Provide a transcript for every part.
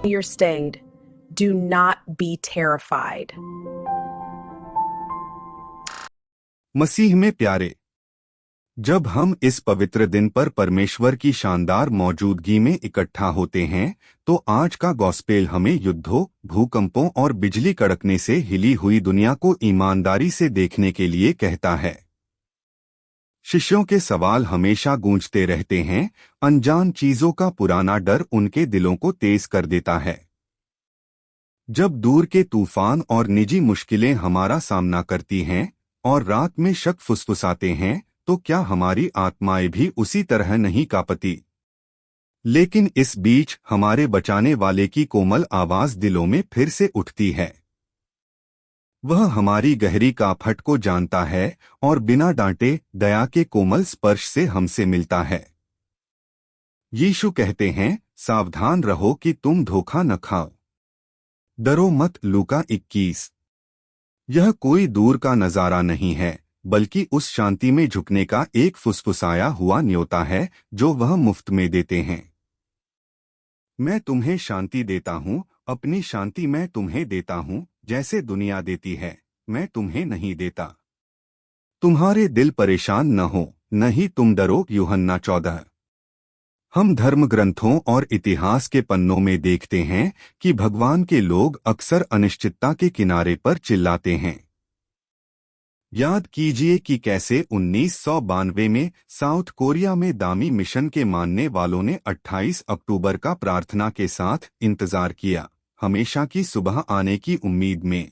You're stayed. Do not be terrified. मसीह में प्यारे, जब हम इस पवित्र दिन पर परमेश्वर की शानदार मौजूदगी में इकट्ठा होते हैं, तो आज का गॉस्पेल हमें युद्धों, भूकंपों और बिजली कड़कने से हिली हुई दुनिया को ईमानदारी से देखने के लिए कहता है। शिष्यों के सवाल हमेशा गूंजते रहते हैं, अनजान चीजों का पुराना डर उनके दिलों को तेज कर देता है। जब दूर के तूफान और निजी मुश्किलें हमारा सामना करती हैं और रात में शक फुसफुसाते हैं, तो क्या हमारी आत्माएं भी उसी तरह नहीं कांपती? लेकिन इस बीच हमारे बचाने वाले की कोमल आवाज दिलों में फिर से उठती है। वह हमारी गहरी काफट को जानता है और बिना डांटे दया के कोमल स्पर्श से हमसे मिलता है। यीशु कहते हैं, सावधान रहो कि तुम धोखा न खाओ। डरो मत, लूका 21। यह कोई दूर का नजारा नहीं है, बल्कि उस शांति में झुकने का एक फुसफुसाया हुआ न्योता है जो वह मुफ्त में देते हैं। मैं तुम्हें शांति देता हूँ, अपनी शांति मैं तुम्हें देता हूँ, जैसे दुनिया देती है, मैं तुम्हें नहीं देता। तुम्हारे दिल परेशान न हो, न ही तुम डरो। यूहन्ना 14। हम धर्म ग्रंथों और इतिहास के पन्नों में देखते हैं कि भगवान के लोग अक्सर अनिश्चितता के किनारे पर चिल्लाते हैं। याद कीजिए कि कैसे 1992 में साउथ कोरिया में दामी मिशन के मानने वालों ने 28 अक्टूबर का प्रार्थना के साथ इंतजार किया, हमेशा की सुबह आने की उम्मीद में।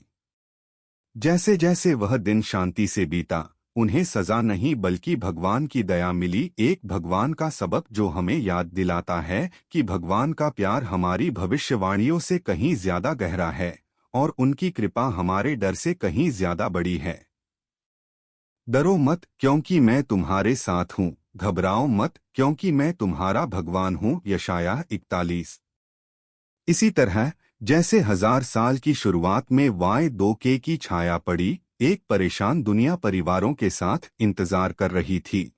जैसे जैसे वह दिन शांति से बीता, उन्हें सजा नहीं बल्कि भगवान की दया मिली, एक भगवान का सबक जो हमें याद दिलाता है कि भगवान का प्यार हमारी भविष्यवाणियों से कहीं ज्यादा गहरा है और उनकी कृपा हमारे डर से कहीं ज्यादा बड़ी है। डरो मत, क्योंकि मैं तुम्हारे साथ हूँ। घबराओ मत, क्योंकि मैं तुम्हारा भगवान हूँ। यशायाह 41। इसी तरह जैसे 1000 साल की शुरुआत में Y2K की छाया पड़ी, एक परेशान दुनिया परिवारों के साथ इंतजार कर रही थी।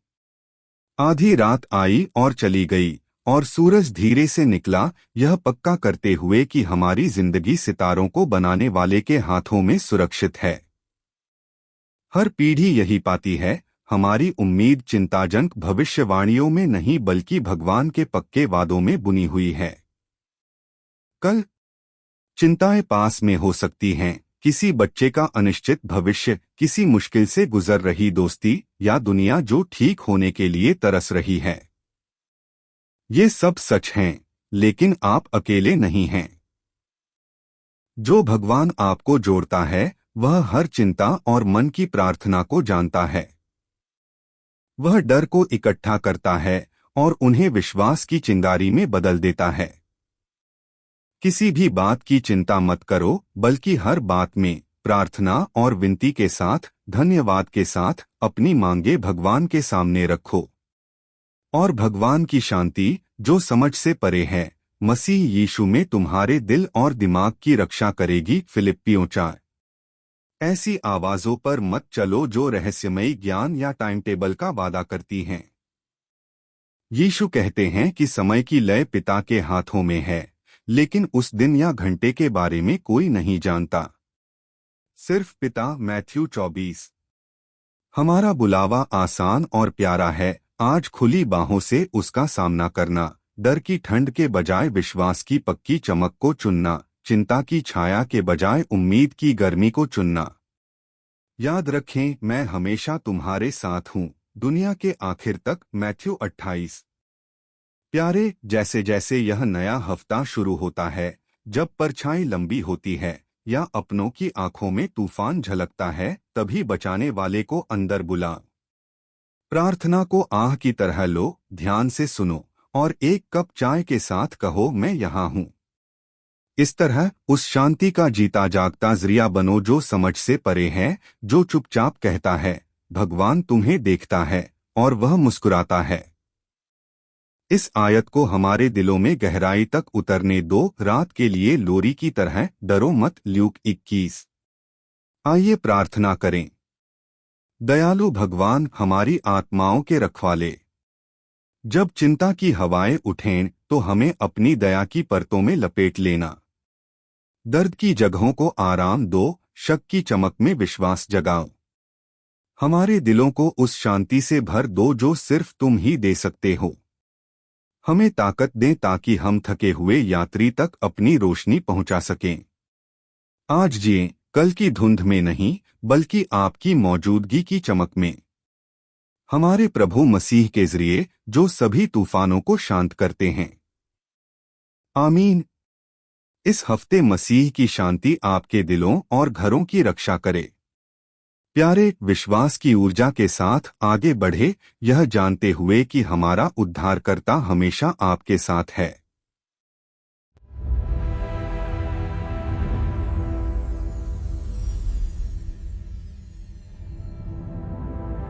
आधी रात आई और चली गई, और सूरज धीरे से निकला, यह पक्का करते हुए कि हमारी जिंदगी सितारों को बनाने वाले के हाथों में सुरक्षित है। हर पीढ़ी यही पाती है, हमारी उम्मीद चिंताजनक भविष्यवाणियों में नहीं बल्कि भगवान के पक्के वादों में बुनी हुई है। कल चिंताएं पास में हो सकती हैं, किसी बच्चे का अनिश्चित भविष्य, किसी मुश्किल से गुजर रही दोस्ती, या दुनिया जो ठीक होने के लिए तरस रही है। ये सब सच हैं, लेकिन आप अकेले नहीं हैं। जो भगवान आपको जोड़ता है, वह हर चिंता और मन की प्रार्थना को जानता है। वह डर को इकट्ठा करता है और उन्हें विश्वास की चिंगारी में बदल देता है। किसी भी बात की चिंता मत करो, बल्कि हर बात में प्रार्थना और विनती के साथ, धन्यवाद के साथ अपनी मांगे भगवान के सामने रखो। और भगवान की शांति, जो समझ से परे है, मसीह यीशु में तुम्हारे दिल और दिमाग की रक्षा करेगी। फिलिप्पियों 4। ऐसी आवाजों पर मत चलो जो रहस्यमयी ज्ञान या टाइम टेबल का वादा करती हैं। यीशु कहते हैं कि समय की लय पिता के हाथों में है, लेकिन उस दिन या घंटे के बारे में कोई नहीं जानता, सिर्फ पिता। मैथ्यू 24। हमारा बुलावा आसान और प्यारा है, आज खुली बाहों से उसका सामना करना, डर की ठंड के बजाय विश्वास की पक्की चमक को चुनना, चिंता की छाया के बजाय उम्मीद की गर्मी को चुनना। याद रखें, मैं हमेशा तुम्हारे साथ हूँ, दुनिया के आखिर तक। मैथ्यू 28। प्यारे, जैसे जैसे यह नया हफ्ता शुरू होता है, जब परछाई लंबी होती है या अपनों की आंखों में तूफान झलकता है, तभी बचाने वाले को अंदर बुला। प्रार्थना को आह की तरह लो, ध्यान से सुनो और एक कप चाय के साथ कहो, मैं यहाँ हूँ। इस तरह उस शांति का जीता जागता जरिया बनो जो समझ से परे है, जो चुपचाप कहता है, भगवान तुम्हें देखता है और वह मुस्कुराता है। इस आयत को हमारे दिलों में गहराई तक उतरने दो, रात के लिए लोरी की तरह। डरो मत, ल्यूक 21। आइए प्रार्थना करें। दयालु भगवान, हमारी आत्माओं के रखवाले, जब चिंता की हवाएं उठें तो हमें अपनी दया की परतों में लपेट लेना। दर्द की जगहों को आराम दो, शक की चमक में विश्वास जगाओ। हमारे दिलों को उस शांति से भर दो जो सिर्फ तुम ही दे सकते हो। हमें ताकत दें ताकि हम थके हुए यात्री तक अपनी रोशनी पहुंचा सकें। आज जिए, कल की धुंध में नहीं, बल्कि आपकी मौजूदगी की चमक में। हमारे प्रभु मसीह के जरिए जो सभी तूफानों को शांत करते हैं। आमीन। इस हफ्ते मसीह की शांति आपके दिलों और घरों की रक्षा करे। प्यारे, विश्वास की ऊर्जा के साथ आगे बढ़े, यह जानते हुए कि हमारा उद्धारकर्ता हमेशा आपके साथ है।